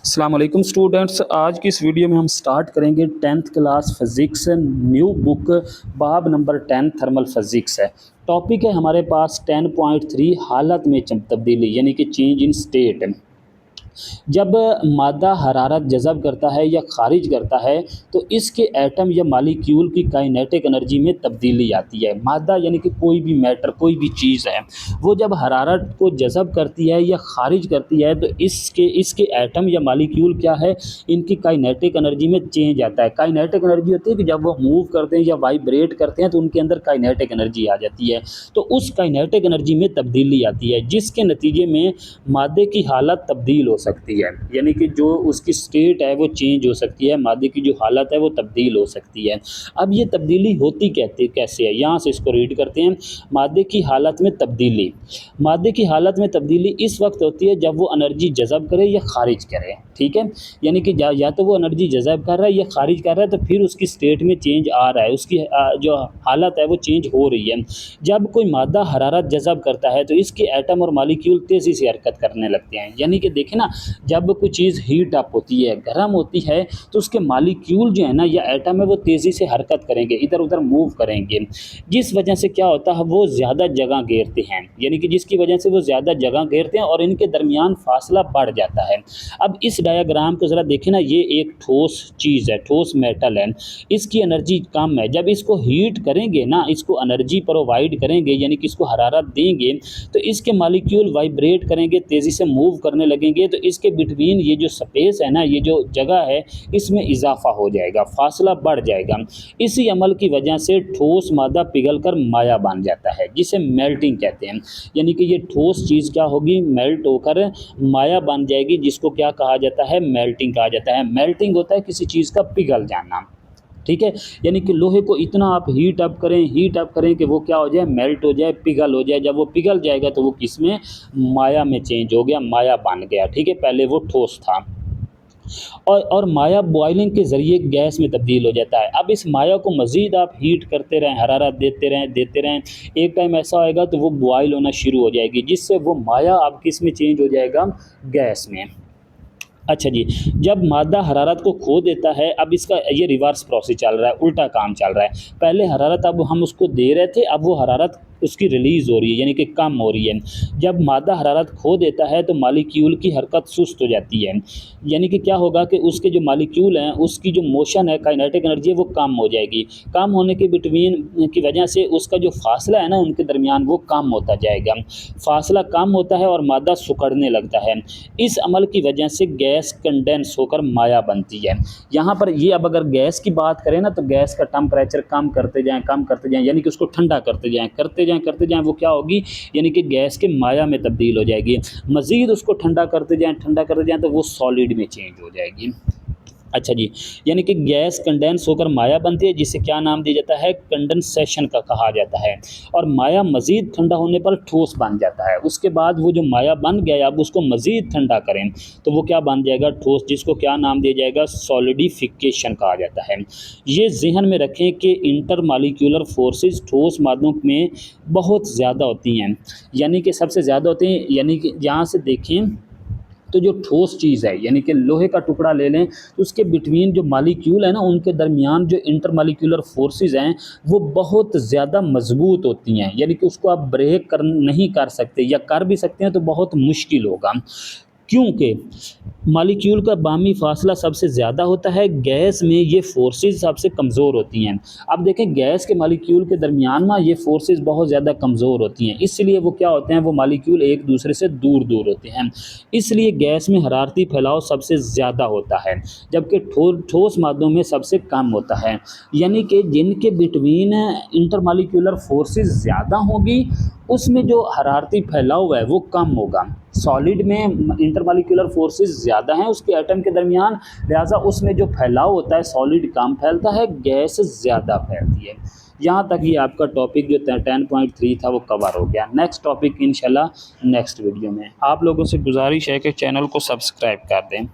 अस्सलाम वालेकुम स्टूडेंट्स, आज की इस वीडियो में हम स्टार्ट करेंगे 10th class physics new book बाब नंबर 10 थर्मल फिज़िक्स है। टॉपिक है हमारे पास 10.3 हालत में तब्दीली यानी कि चेंज इन स्टेट। जब मादा हरारत जज़ब करता है या ख़ारिज करता है तो इसके एटम या मालिक्यूल की काइनेटिक एनर्जी में तब्दीली आती है। मादा यानी कि कोई भी मैटर, कोई भी चीज़ है, वो जब हरारत को जज़ब करती है या ख़ारिज करती है तो इसके एटम या मालिक्यूल क्या है, इनकी काइनेटिक एनर्जी में चेंज आता है। काइनेटिक एनर्जी होती है कि जब वो मूव करते हैं या वाइब्रेट करते हैं तो उनके अंदर काइनेटिक एनर्जी आ जाती है। तो उस काइनेटिक एनर्जी में तब्दीली आती है जिसके नतीजे में मादे की हालत तब्दील हो सकती है, यानी कि जो उसकी स्टेट है वो चेंज हो सकती है, मादे की जो हालत है वो तब्दील हो सकती है। अब ये तब्दीली होती कैसे है, यहाँ से इसको रीड करते हैं। मादे की हालत में तब्दीली, मादे की हालत में तब्दीली इस वक्त होती है जब वो एनर्जी जज़ब करे या ख़ारिज करे, ठीक है। यानी कि या तो वो एनर्जी जज़ब कर रहा है या ख़ारिज कर रहा है तो फिर उसकी स्टेट में चेंज आ रहा है, उसकी जो हालत है वो चेंज हो रही है। जब कोई मादा हरारत जज़ब करता है तो इसके एटम और मालिक्यूल तेज़ी से हरकत करने लगते हैं। यानी कि देखें ना, जब कोई चीज़ हीट अप होती है, गर्म होती है, तो उसके मालिक्यूल जो है ना या एटम है वो तेज़ी से हरकत करेंगे, इधर उधर मूव करेंगे, जिस वजह से क्या होता है वो ज़्यादा जगह घेरते हैं, यानी कि जिसकी वजह से वो ज़्यादा जगह घेरते हैं और इनके दरमियान फासला बढ़ जाता है। अब इस डायग्राम को ज़रा देखें ना, ये एक ठोस चीज़ है, ठोस मेटल है, इसकी एनर्जी कम है। जब इसको हीट करेंगे ना, इसको एनर्जी प्रोवाइड करेंगे यानी कि इसको हरारत देंगे तो इसके मालिक्यूल वाइब्रेट करेंगे, तेज़ी से मूव करने लगेंगे, तो इसके बिटवीन ये जो स्पेस है ना, ये जो जगह है, इसमें इजाफा हो जाएगा, फासला बढ़ जाएगा। इसी अमल की वजह से ठोस मादा पिघलकर माया बन जाता है जिसे मेल्टिंग कहते हैं। यानी कि ये ठोस चीज़ क्या होगी, मेल्ट होकर माया बन जाएगी, जिसको क्या कहा जाता है, मेल्टिंग कहा जाता है। मेल्टिंग होता है किसी चीज़ का पिघल जाना, ठीक है। यानी कि लोहे को इतना आप हीट अप करें कि वो क्या हो जाए, मेल्ट हो जाए, पिघल हो जाए। जब वो पिघल जाएगा तो वो किस में, माया में चेंज हो गया, माया बन गया, ठीक है। पहले वो ठोस था और माया बॉइलिंग के ज़रिए गैस में तब्दील हो जाता है। अब इस माया को मज़ीद आप हीट करते रहें, हरारत देते रहें, एक टाइम ऐसा आएगा तो वो बॉयल होना शुरू हो जाएगी, जिससे वो माया अब किस में चेंज हो जाएगा, गैस में। अच्छा जी, जब मादा हरारत को खो देता है, अब इसका ये रिवर्स प्रोसेस चल रहा है, उल्टा काम चल रहा है। पहले हरारत अब हम उसको दे रहे थे, अब वो हरारत उसकी रिलीज़ हो रही है यानी कि कम हो रही है। जब मादा हरारत खो देता है तो मालिक्यूल की हरकत सुस्त हो जाती है, यानी कि क्या होगा कि उसके जो मालिक्यूल हैं उसकी जो मोशन है, काइनेटिक एनर्जी है, वो कम हो जाएगी। कम होने के बिटवीन की वजह से उसका जो फासला है ना उनके दरमियान, वो कम होता जाएगा। फासला कम होता है और मादा सिकुड़ने लगता है। इस अमल की वजह से गैस कंडेंस होकर माया बनती है। यहाँ पर ये, अब अगर गैस की बात करें ना तो गैस का टेम्परेचर कम करते जाएं यानी कि उसको ठंडा करते जाएं, वो क्या होगी, यानी कि गैस के माया में तब्दील हो जाएगी। मज़ीद उसको ठंडा करते जाएं तो वो सॉलिड में चेंज हो जाएगी। अच्छा जी, यानी कि गैस कंडेंस होकर माया बनती है, जिसे क्या नाम दिया जाता है, कंडेंसेशन का कहा जाता है। और माया मज़ीद ठंडा होने पर ठोस बन जाता है। उसके बाद वो जो माया बन गया, अब उसको मज़ीद ठंडा करें तो वो क्या बन जाएगा, ठोस, जिसको क्या नाम दिया जाएगा, सॉलिडिफिकेशन कहा जाता है। ये ज़हन में रखें कि इंटरमालिक्यूलर फोर्सेस ठोस मादों में बहुत ज़्यादा होती हैं, यानी कि सबसे ज़्यादा होती हैं। यानी कि यहाँ से देखें तो जो ठोस चीज़ है, यानी कि लोहे का टुकड़ा ले लें तो उसके बिटवीन जो मालिक्यूल है ना, उनके दरमियान जो इंटरमालिक्यूलर फोर्सेस हैं वो बहुत ज़्यादा मजबूत होती हैं, यानी कि उसको आप ब्रेक नहीं कर सकते, या कर भी सकते हैं तो बहुत मुश्किल होगा, क्योंकि मालिक्यूल का बाहमी फासला सबसे ज़्यादा होता है। गैस में ये फोर्सेस सबसे कमज़ोर होती हैं। अब देखें, गैस के मालिक्यूल के दरमियान में ये फोर्सेस बहुत ज़्यादा कमज़ोर होती हैं, इसलिए वो क्या होते हैं, वो मालिक्यूल एक दूसरे से दूर दूर होते हैं, इसलिए गैस में हरारती फैलाव सबसे ज़्यादा होता है, जबकि ठोस मादों में सबसे कम होता है। यानी कि जिनके बिटवीन इंटरमालिक्यूलर फोर्सेस ज़्यादा होगी उसमें जो हरारती फैलाव है वो कम होगा। सॉलिड में इंटरमालिक्यूलर फोर्सेस ज़्यादा हैं उसके एटम के दरमियान, लिहाजा उसमें जो फैलाव होता है सॉलिड कम फैलता है, गैस ज़्यादा फैलती है। यहाँ तक ही आपका टॉपिक जो 10.3 था वो कवर हो गया। नेक्स्ट टॉपिक इंशाल्लाह नेक्स्ट वीडियो में। आप लोगों से गुजारिश है कि चैनल को सब्सक्राइब कर दें।